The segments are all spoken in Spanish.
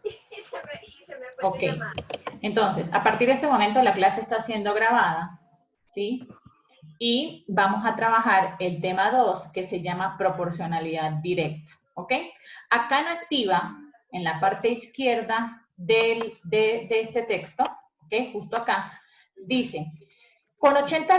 Y se me fue tu Ok. llamada. Entonces, a partir de este momento la clase está siendo grabada, ¿sí? Y vamos a trabajar el tema 2 que se llama proporcionalidad directa, ¿ok? Acá en activa, en la parte izquierda de este texto, ¿ok? Justo acá, dice, con 80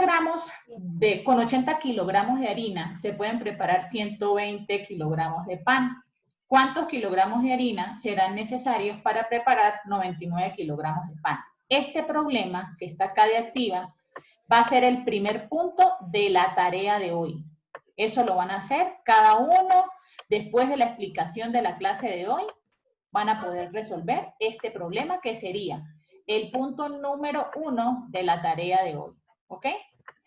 kilogramos de harina se pueden preparar 120 kilogramos de pan. ¿Cuántos kilogramos de harina serán necesarios para preparar 99 kilogramos de pan? Este problema que está acá de activa va a ser el primer punto de la tarea de hoy. Eso lo van a hacer cada uno después de la explicación de la clase de hoy. Van a poder resolver este problema que sería el punto número 1 de la tarea de hoy. ¿Ok?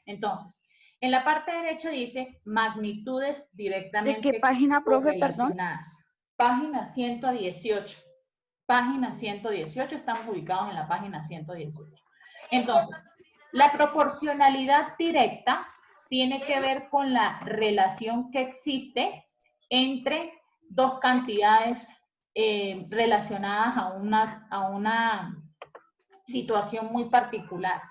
Entonces, en la parte derecha dice magnitudes ¿De qué directamente página, profe, perdón? correlacionadas. Página 118. Página 118, estamos ubicados en la página 118. Entonces, la proporcionalidad directa tiene que ver con la relación que existe entre dos cantidades relacionadas a una situación muy particular.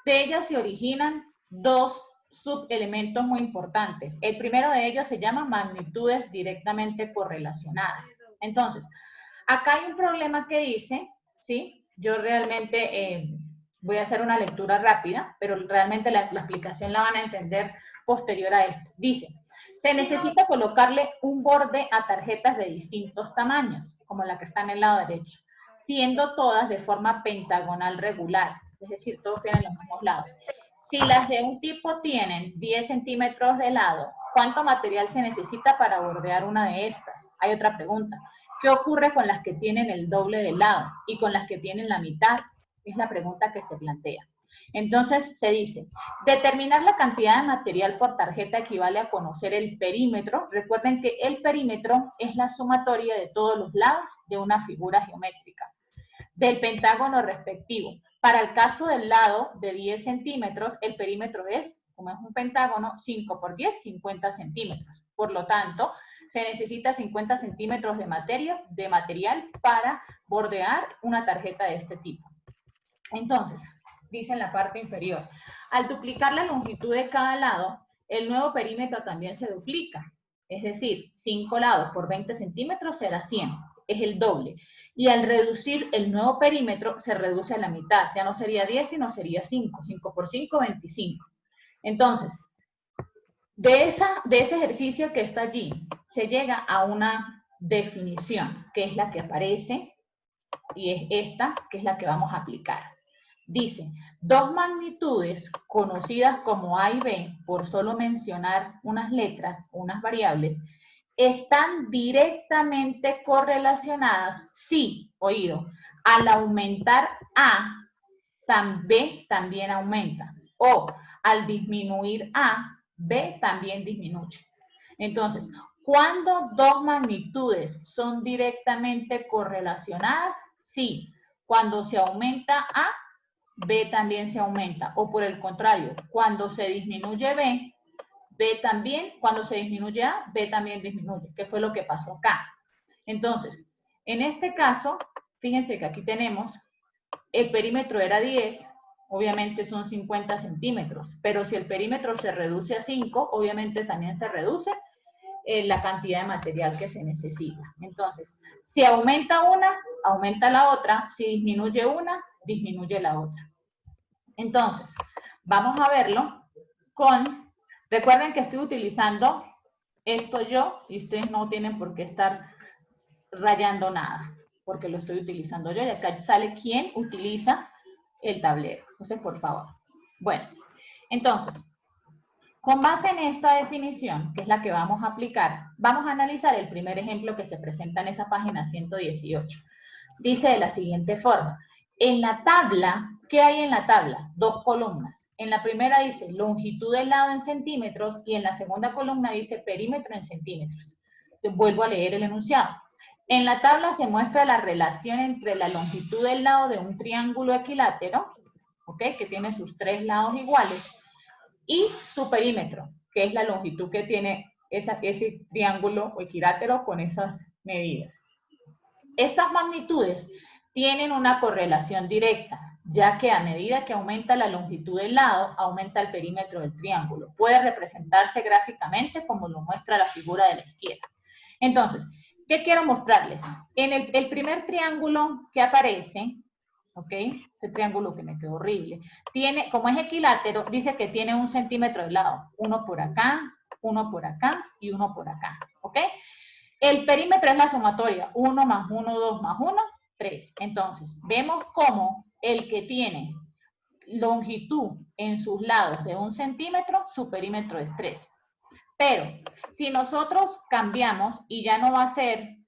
De ellas se originan dos subelementos muy importantes. El primero de ellos se llama magnitudes directamente correlacionadas. Entonces, acá hay un problema que dice, ¿sí? Yo realmente voy a hacer una lectura rápida, pero realmente la explicación la van a entender posterior a esto. Dice, se necesita colocarle un borde a tarjetas de distintos tamaños, como la que está en el lado derecho, siendo todas de forma pentagonal regular, es decir, todos tienen los mismos lados. Si las de un tipo tienen 10 centímetros de lado, ¿cuánto material se necesita para bordear una de estas? Hay otra pregunta. ¿Qué ocurre con las que tienen el doble de lado y con las que tienen la mitad? Es la pregunta que se plantea. Entonces se dice, determinar la cantidad de material por tarjeta equivale a conocer el perímetro. Recuerden que el perímetro es la sumatoria de todos los lados de una figura geométrica, del pentágono respectivo. Para el caso del lado de 10 centímetros, el perímetro es, como es un pentágono, 5 por 10, 50 centímetros. Por lo tanto, se necesita 50 centímetros de material para bordear una tarjeta de este tipo. Entonces, dice en la parte inferior, al duplicar la longitud de cada lado, el nuevo perímetro también se duplica. Es decir, 5 lados por 20 centímetros será 100, es el doble. Y al reducir el nuevo perímetro, se reduce a la mitad. Ya no sería 10, sino sería 5. 5 por 5, 25. Entonces, de ese ejercicio que está allí, se llega a una definición, que es la que aparece, y es esta, que es la que vamos a aplicar. Dice, dos magnitudes conocidas como A y B, por solo mencionar unas letras, unas variables, están directamente correlacionadas si, oído, al aumentar A, B también aumenta, o al disminuir A, B también disminuye. Entonces, ¿cuándo dos magnitudes son directamente correlacionadas? Sí, cuando se aumenta A, B también se aumenta, o por el contrario, cuando se disminuye B, B también, cuando se disminuye A, B también disminuye, que fue lo que pasó acá. Entonces, en este caso, fíjense que aquí tenemos, el perímetro era 10, obviamente son 50 centímetros, pero si el perímetro se reduce a 5, obviamente también se reduce la cantidad de material que se necesita. Entonces, si aumenta una, aumenta la otra, si disminuye una, disminuye la otra. Entonces, vamos a verlo con, recuerden que estoy utilizando esto yo y ustedes no tienen por qué estar rayando nada, porque lo estoy utilizando yo y acá sale quién utiliza el tablero. Entonces, por favor. Bueno, entonces, con base en esta definición, que es la que vamos a aplicar, vamos a analizar el primer ejemplo que se presenta en esa página 118. Dice de la siguiente forma, en la tabla, ¿qué hay en la tabla? Dos columnas. En la primera dice longitud del lado en centímetros y en la segunda columna dice perímetro en centímetros. Entonces, vuelvo a leer el enunciado. En la tabla se muestra la relación entre la longitud del lado de un triángulo equilátero, ¿ok? Que tiene sus tres lados iguales, y su perímetro, que es la longitud que tiene ese triángulo o equilátero con esas medidas. Estas magnitudes tienen una correlación directa, ya que a medida que aumenta la longitud del lado, aumenta el perímetro del triángulo. Puede representarse gráficamente como lo muestra la figura de la izquierda. Entonces, ¿qué quiero mostrarles? En el primer triángulo que aparece, ¿ok? Este triángulo que me quedó horrible, tiene, como es equilátero, dice que tiene 1 centímetro de lado, uno por acá y uno por acá, ¿ok? El perímetro es la sumatoria, 1 más 1, 2 más 1, 3. Entonces, vemos cómo el que tiene longitud en sus lados de 1 centímetro, su perímetro es 3. Pero, si nosotros cambiamos y ya no va a ser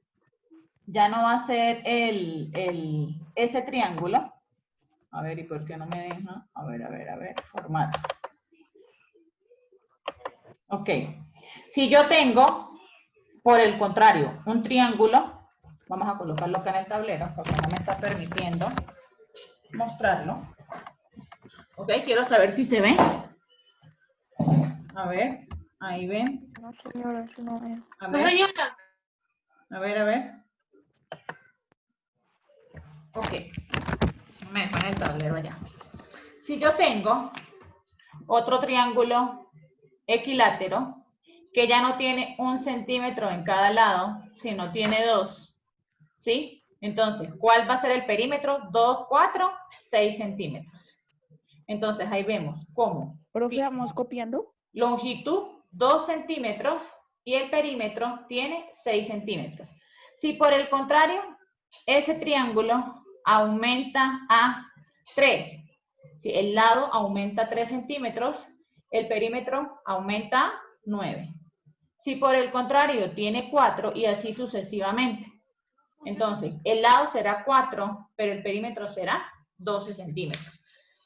ese triángulo, a ver, ¿y por qué no me deja? A ver, formato. Ok, si yo tengo, por el contrario, un triángulo, vamos a colocarlo acá en el tablero, porque no me está permitiendo mostrarlo. Ok, quiero saber si se ve. A ver, ahí ven. No, señora, eso no es. A No, ver, señora. a ver. Ok, me dejo en el tablero allá. Si yo tengo otro triángulo equilátero, que ya no tiene 1 centímetro en cada lado, sino tiene 2, ¿sí? Entonces, ¿cuál va a ser el perímetro? 2, 4, 6 centímetros. Entonces, ahí vemos cómo. Profe, ¿vamos copiando? Longitud, 2 centímetros, y el perímetro tiene 6 centímetros. Si por el contrario, ese triángulo aumenta a 3, si el lado aumenta 3 centímetros, el perímetro aumenta a 9. Si por el contrario tiene 4 y así sucesivamente. Entonces, el lado será 4, pero el perímetro será 12 centímetros.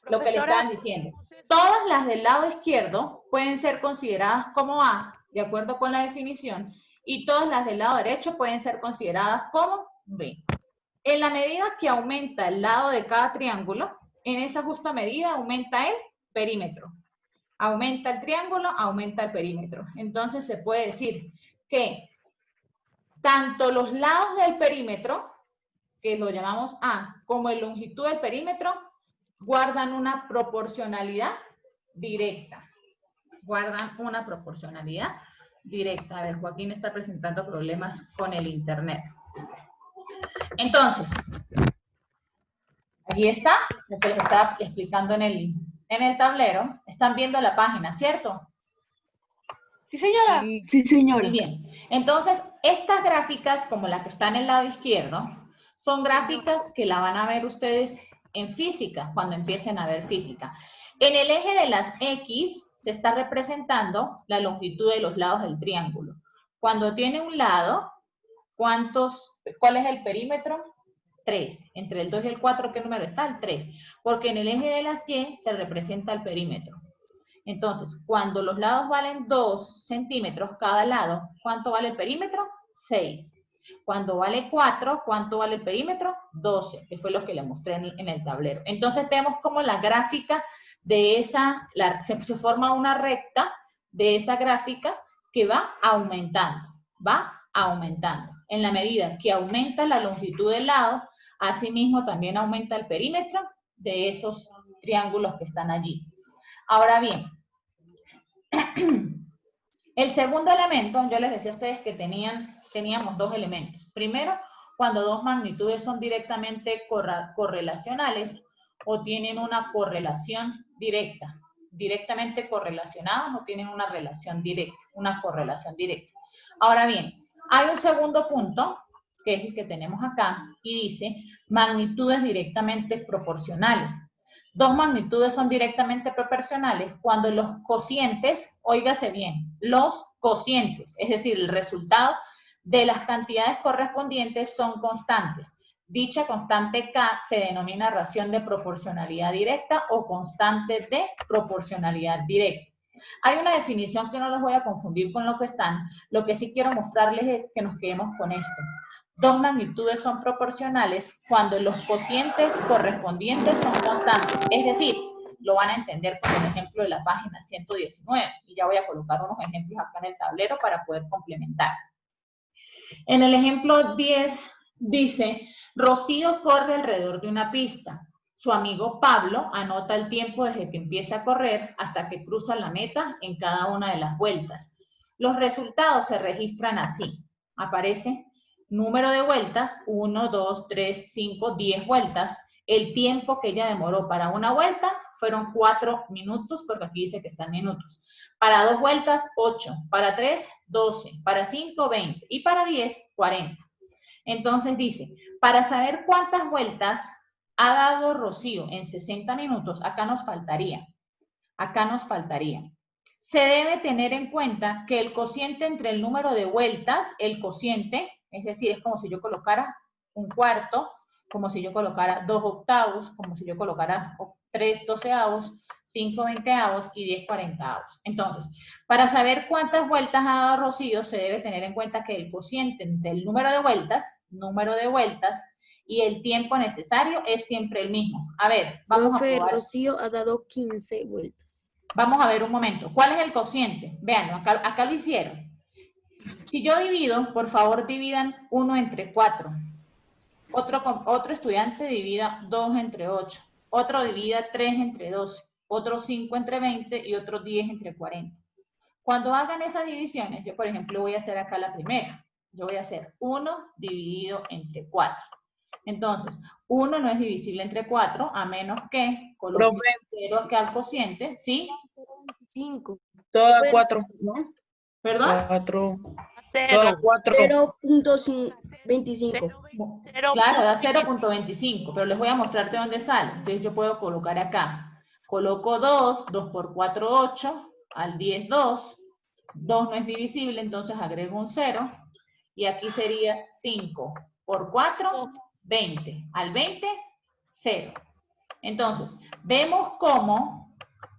Lo que le estaban diciendo. Todas las del lado izquierdo pueden ser consideradas como A, de acuerdo con la definición, y todas las del lado derecho pueden ser consideradas como B. En la medida que aumenta el lado de cada triángulo, en esa justa medida aumenta el perímetro. Aumenta el triángulo, aumenta el perímetro. Entonces se puede decir que tanto los lados del perímetro, que lo llamamos A, como la longitud del perímetro, guardan una proporcionalidad directa. Guardan una proporcionalidad directa. A ver, Joaquín está presentando problemas con el internet. Entonces, allí está lo que les estaba explicando en el tablero. Están viendo la página, ¿cierto? Sí, señora. Sí, señora. Muy bien. Entonces, estas gráficas, como la que está en el lado izquierdo, son gráficas que la van a ver ustedes en física, cuando empiecen a ver física. En el eje de las X se está representando la longitud de los lados del triángulo. Cuando tiene un lado, ¿cuál es el perímetro? 3. Entre el 2 y el 4, ¿qué número está? El 3. Porque en el eje de las Y se representa el perímetro. Entonces, cuando los lados valen 2 centímetros cada lado, ¿cuánto vale el perímetro? 6. Cuando vale 4, ¿cuánto vale el perímetro? 12, que fue lo que le mostré en el tablero. Entonces, vemos como la gráfica de esa, se forma una recta de esa gráfica que va aumentando, En la medida que aumenta la longitud del lado, asimismo también aumenta el perímetro de esos triángulos que están allí. Ahora bien, el segundo elemento, yo les decía a ustedes que teníamos dos elementos. Primero, cuando dos magnitudes son directamente correlacionales o tienen una correlación directa. Directamente correlacionadas o tienen una relación directa, una correlación directa. Ahora bien, hay un segundo punto, que es el que tenemos acá, y dice magnitudes directamente proporcionales. Dos magnitudes son directamente proporcionales cuando los cocientes, óigase bien, los cocientes, es decir, el resultado de las cantidades correspondientes son constantes. Dicha constante K se denomina ración de proporcionalidad directa o constante de proporcionalidad directa. Hay una definición que no los voy a confundir con lo que están. Lo que sí quiero mostrarles es que nos quedemos con esto. Dos magnitudes son proporcionales cuando los cocientes correspondientes son constantes. Es decir, lo van a entender con el ejemplo de la página 119. Y ya voy a colocar unos ejemplos acá en el tablero para poder complementar. En el ejemplo 10 Dice, Rocío corre alrededor de una pista. Su amigo Pablo anota el tiempo desde que empieza a correr hasta que cruza la meta en cada una de las vueltas. Los resultados se registran así. Aparece número de vueltas, 1, 2, 3, 5, 10 vueltas. El tiempo que ella demoró para una vuelta fueron 4 minutos, porque aquí dice que están minutos. Para 2 vueltas, 8. Para 3, 12. Para 5, 20. Y para 10, 40. Entonces dice, para saber cuántas vueltas ha dado Rocío en 60 minutos, acá nos faltaría. Se debe tener en cuenta que el cociente entre el número de vueltas, el cociente, es decir, es como si yo colocara un cuarto, como si yo colocara 2 octavos, como si yo colocara 3 doceavos, 5 veinteavos y 10 cuarentaavos. Entonces, para saber cuántas vueltas ha dado Rocío, se debe tener en cuenta que el cociente entre el número de vueltas y el tiempo necesario es siempre el mismo. A ver, vamos a probar. Rocío ha dado 15 vueltas. Vamos a ver un momento. ¿Cuál es el cociente? Vean, acá lo hicieron. Si yo divido, por favor dividan 1 entre 4. Otro estudiante divida 2 entre 8. Otro divida 3 entre 12. Otro 5 entre 20 y otro 10 entre 40. Cuando hagan esas divisiones, yo por ejemplo voy a hacer acá la primera. Yo voy a hacer 1 dividido entre 4. Entonces, 1 no es divisible entre 4, a menos que coloque 0 acá al cociente, ¿sí? 5. Toda 4, ¿no? ¿Perdón? 4. Cero. Toda 4. 0.25. Claro, da 0.25, pero les voy a mostrar de dónde sale. Entonces yo puedo colocar acá. Coloco 2, 2 por 4, 8, al 10, 2. 2 no es divisible, entonces agrego un 0. Y aquí sería 5 por 4, 20. Al 20, 0. Entonces, vemos cómo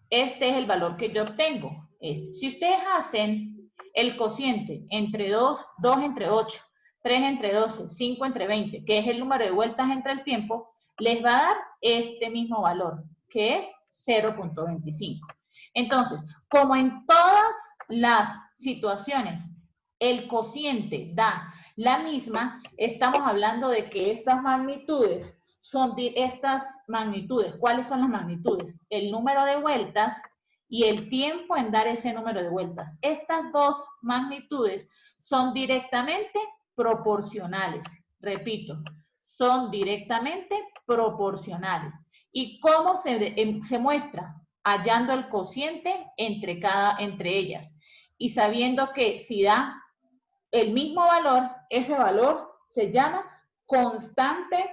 este es el valor que yo obtengo. Si ustedes hacen el cociente entre 2 entre 8, 3 entre 12, 5 entre 20, que es el número de vueltas entre el tiempo, les va a dar este mismo valor, que es 0.25. Entonces, como en todas las situaciones el cociente da la misma, estamos hablando de que estas magnitudes son estas magnitudes. ¿Cuáles son las magnitudes? El número de vueltas y el tiempo en dar ese número de vueltas. Estas dos magnitudes son directamente proporcionales. Repito, son directamente proporcionales. ¿Y cómo se muestra? Hallando el cociente entre ellas. Y sabiendo que si da el mismo valor, ese valor se llama constante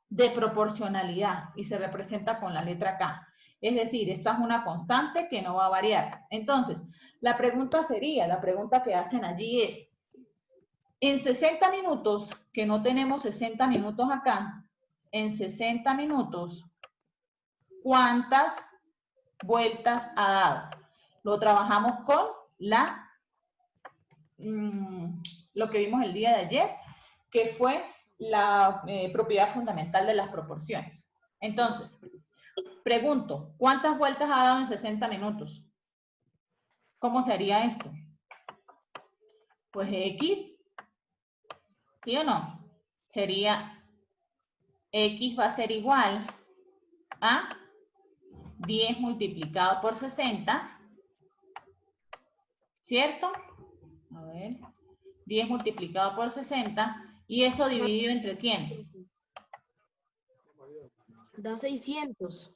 de proporcionalidad y se representa con la letra K. Es decir, esta es una constante que no va a variar. Entonces, la pregunta que hacen allí es, en 60 minutos, que no tenemos 60 minutos acá, en 60 minutos, ¿cuántas vueltas ha dado? Lo trabajamos con lo que vimos el día de ayer, que fue la propiedad fundamental de las proporciones. Entonces, pregunto, ¿cuántas vueltas ha dado en 60 minutos? ¿Cómo sería esto? Pues X, ¿sí o no? Sería, X va a ser igual a 10 multiplicado por 60, ¿cierto? A ver, 10 multiplicado por 60, y eso dividido entre ¿quién? Da 600.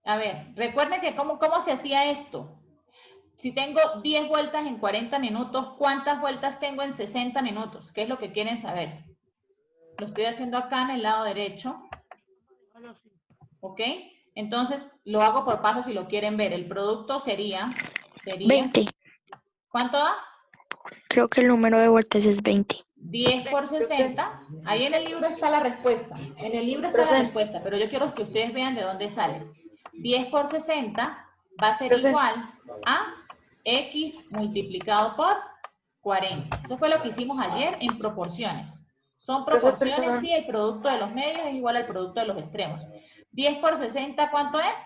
A ver, recuerden que cómo se hacía esto. Si tengo 10 vueltas en 40 minutos, ¿cuántas vueltas tengo en 60 minutos? ¿Qué es lo que quieren saber? Lo estoy haciendo acá en el lado derecho. ¿Ok? Entonces, lo hago por pasos si lo quieren ver. El producto sería 20. ¿Cuánto da? Creo que el número de vueltas es 20. 10 por 60. Ahí en el libro está la respuesta. En el libro está la respuesta, pero yo quiero que ustedes vean de dónde sale. 10 por 60 va a ser igual a X multiplicado por 40. Eso fue lo que hicimos ayer en proporciones. Son proporciones, sí, el producto de los medios es igual al producto de los extremos. 10 por 60, ¿cuánto es?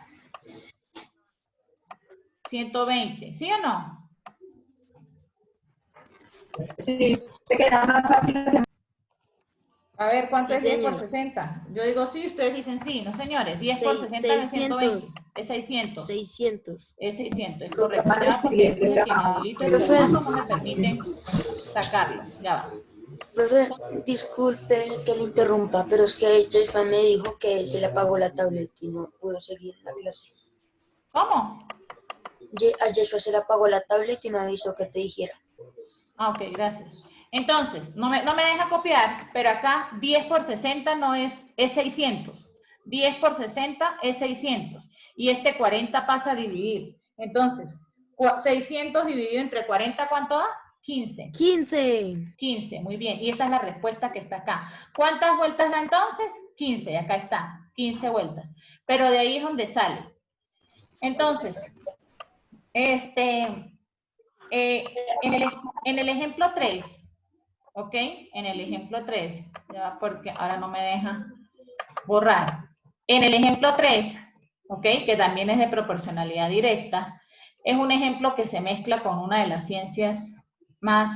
120, ¿sí o no? Sí. A ver, ¿cuánto Sí, es 10 por señor. 60? Yo digo sí, ustedes dicen sí, ¿no, señores? 10 por 60 es 120. 600. Es 600. 600. Es 600, es correcto. Ya va, porque después de que me habilite el Profe. programa no me permiten sacarlo. Ya va. Profe, disculpe que le interrumpa, pero es que Joshua me dijo que se le apagó la tablet y no pudo seguir la clase. ¿Cómo? A Joshua se le apagó la tablet y me avisó que te dijera. Ah, ok, gracias. Entonces, no me deja copiar, pero acá 10 por 60 no es 600. 10 por 60 es 600. Y este 40 pasa a dividir. Entonces, 600 dividido entre 40, ¿cuánto da? 15. 15. 15, muy bien. Y esa es la respuesta que está acá. ¿Cuántas vueltas da entonces? 15, acá está, 15 vueltas. Pero de ahí es donde sale. Entonces, en el ejemplo 3, ¿ok? En el ejemplo 3, ya porque ahora no me deja borrar. En el ejemplo 3, ¿ok? Que también es de proporcionalidad directa, es un ejemplo que se mezcla con una de las ciencias más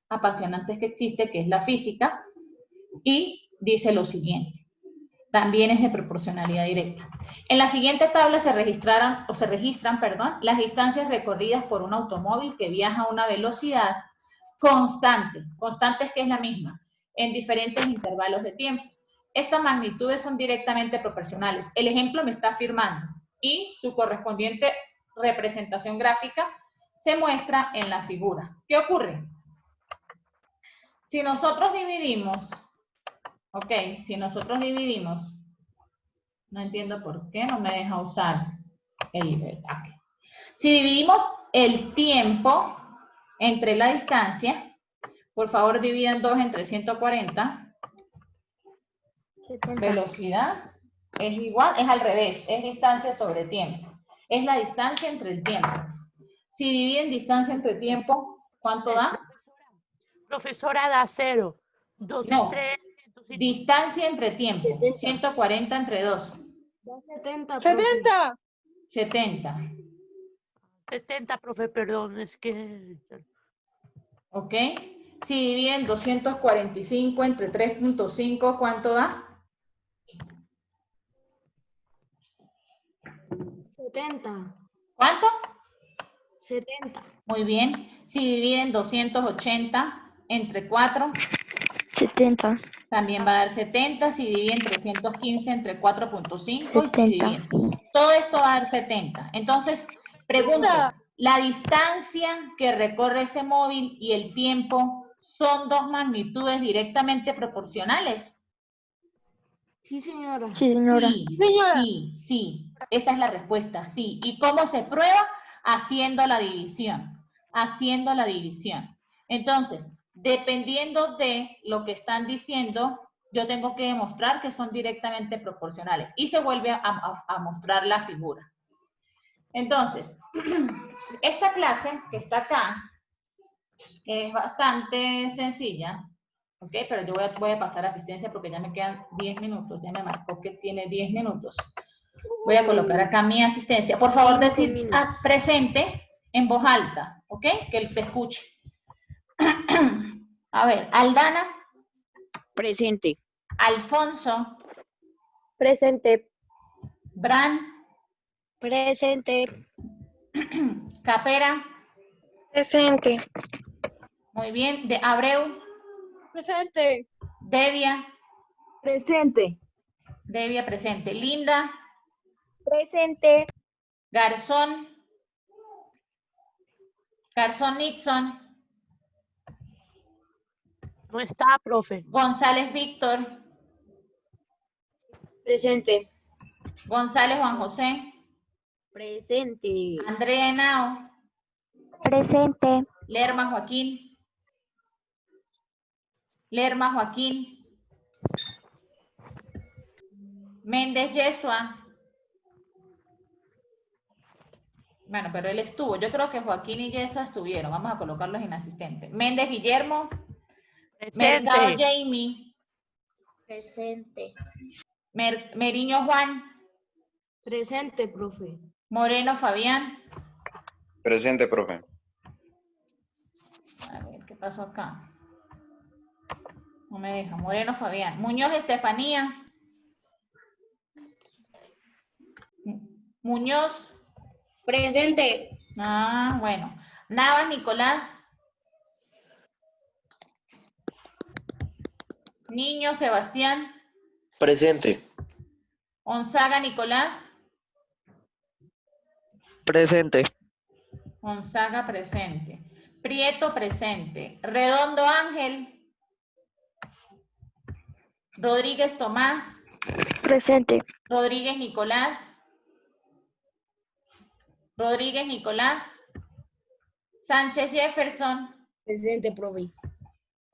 apasionantes que existe, que es la física, y dice lo siguiente. También es de proporcionalidad directa. En la siguiente tabla se registran, las distancias recorridas por un automóvil que viaja a una velocidad constante es que es la misma, en diferentes intervalos de tiempo. Estas magnitudes son directamente proporcionales. El ejemplo me está afirmando y su correspondiente representación gráfica se muestra en la figura. ¿Qué ocurre? Si nosotros dividimos, no entiendo por qué no me deja usar el Si dividimos el tiempo entre la distancia, por favor dividan 2 entre 140. 70. Velocidad es igual, es al revés, es distancia sobre tiempo. Es la distancia entre el tiempo. Si dividen distancia entre tiempo, ¿cuánto da? Profesora, da 0. 2 No, entre 150. distancia entre tiempo. 70. 140 entre 2. Da 70, profe. 70. 70. 70, profe, perdón, es que... ¿Ok? Si dividen 245 entre 3.5, ¿cuánto da? 70. ¿Cuánto? 70. Muy bien. Si dividen 280 entre 4, 70. también va a dar 70. Si dividen 315 entre 4.5, y si 70. dividen. Todo esto va a dar 70. Entonces, pregunto, ¿la distancia que recorre ese móvil y el tiempo son dos magnitudes directamente proporcionales? Sí, señora. Sí, señora. Sí. Esa es la respuesta, sí. ¿Y cómo se prueba? Haciendo la división. Entonces, dependiendo de lo que están diciendo, yo tengo que demostrar que son directamente proporcionales. Y se vuelve a mostrar la figura. Entonces, esta clase que está acá es bastante sencilla. ¿Ok? Pero yo voy a pasar asistencia porque ya me quedan 10 minutos. Ya me marcó que tiene 10 minutos. Voy a colocar acá mi asistencia. Por favor, 5 decir minutos. presente en voz alta. ¿Ok? Que se escuche. A ver, Aldana. Presente. Alfonso. Presente. Bran. Presente. Capera. Presente. Muy bien. De Abreu. Presente. Devia. Presente. Devia presente. Linda. Presente. Garzón. Garzón Nixon. No está, profe. González Víctor. Presente. González Juan José. Presente. Andrea Henao. Presente. Lerma Joaquín. Lerma Joaquín. Méndez Yesua. Bueno, pero él estuvo. Yo creo que Joaquín y Yesua estuvieron. Vamos a colocarlos inasistentes. Méndez Guillermo. Mercado Presente. Jamie. Presente. Meriño Juan. Presente, profe. Moreno Fabián. Presente, profe. A ver, ¿qué ¿Qué pasó acá? No me deja. Moreno Fabián. Muñoz Estefanía. Muñoz. Presente. Ah, bueno. Navas Nicolás. Niño Sebastián. Presente. Onzaga Nicolás. Presente. Onzaga presente. Prieto presente. Redondo Ángel. Rodríguez Tomás. Presente. Rodríguez Nicolás. Rodríguez Nicolás. Sánchez Jefferson. Presente, profe.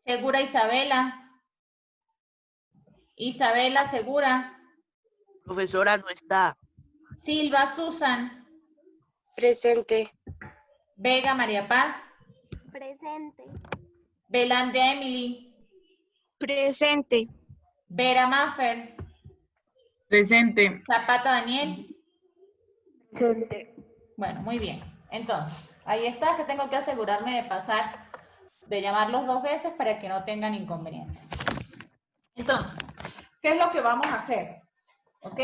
Segura Isabela. Isabela Segura. Profesora no está. Silva Susan. Presente. Vega María Paz. Presente. Belande Emily. Presente. Vera Maffer. Presente. Zapata Daniel. Presente. Bueno, muy bien. Entonces, ahí está, que tengo que asegurarme de pasar, de llamarlos 2 veces para que no tengan inconvenientes. Entonces, ¿qué es lo que vamos a hacer? ¿Ok?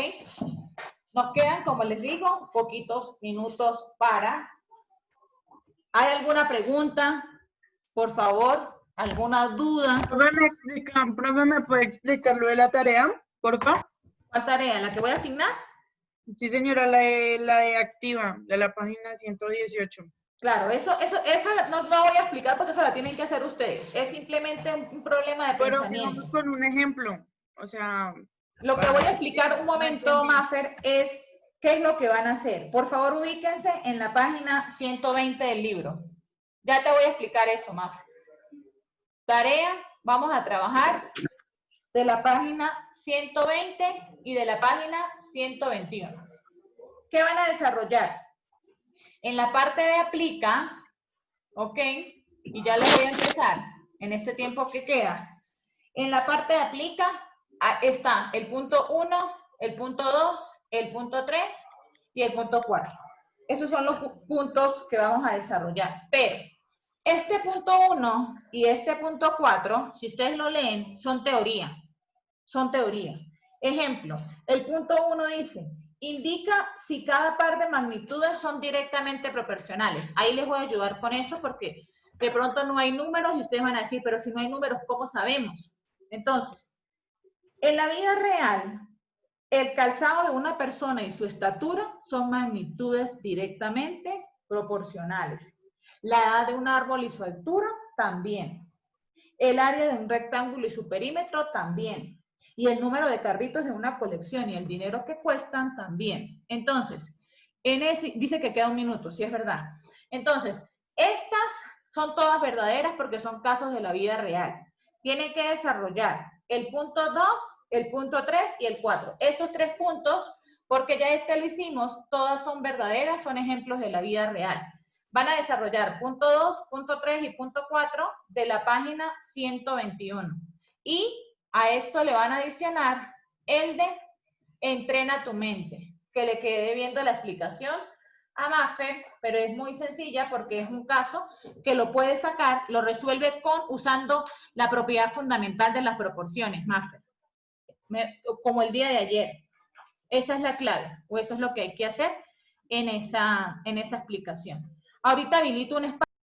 Nos quedan, como les digo, poquitos minutos para... ¿Hay alguna pregunta? Por favor, ¿alguna duda? Profe, ¿me puede explicar lo de la tarea, por favor? ¿Cuál tarea? ¿La que voy a asignar? Sí, señora, la de activa, de la página 118. Claro, esa no voy a explicar porque eso la tienen que hacer ustedes. Es simplemente un problema de Pero pensamiento. digamos con un ejemplo, o sea... Lo que voy a explicar un momento, entendí. Maffer, es qué es lo que van a hacer. Por favor, ubíquense en la página 120 del libro. Ya te voy a explicar eso, Maffer. Tarea, vamos a trabajar de la página 120 y de la página 121. ¿Qué van a desarrollar? En la parte de aplica, ¿ok? Y ya les voy a empezar en este tiempo que queda. En la parte de aplica está el punto 1, el punto 2, el punto 3 y el punto 4. Esos son los puntos que vamos a desarrollar. Pero este punto 1 y este punto 4, si ustedes lo leen, son teoría. Son teoría. Ejemplo, el punto 1 dice, indica si cada par de magnitudes son directamente proporcionales. Ahí les voy a ayudar con eso porque de pronto no hay números y ustedes van a decir, pero si no hay números, ¿cómo sabemos? Entonces, en la vida real, el calzado de una persona y su estatura son magnitudes directamente proporcionales. La edad de un árbol y su altura también. El área de un rectángulo y su perímetro también. Y el número de carritos de una colección y el dinero que cuestan también. Entonces, dice que queda 1 minuto, sí es verdad. Entonces, estas son todas verdaderas porque son casos de la vida real. Tienen que desarrollar el punto 2, el punto 3 y el 4. Estos 3 puntos, porque ya lo hicimos, todas son verdaderas, son ejemplos de la vida real. Van a desarrollar punto 2, punto 3 y punto 4 de la página 121. Y a esto le van a adicionar el de entrena tu mente, que le quede viendo la explicación a Maffer, pero es muy sencilla porque es un caso que lo puede sacar, lo resuelve usando la propiedad fundamental de las proporciones, Maffer. Como el día de ayer. Esa es la clave, o eso es lo que hay que hacer en esa explicación. Ahorita habilito un espacio.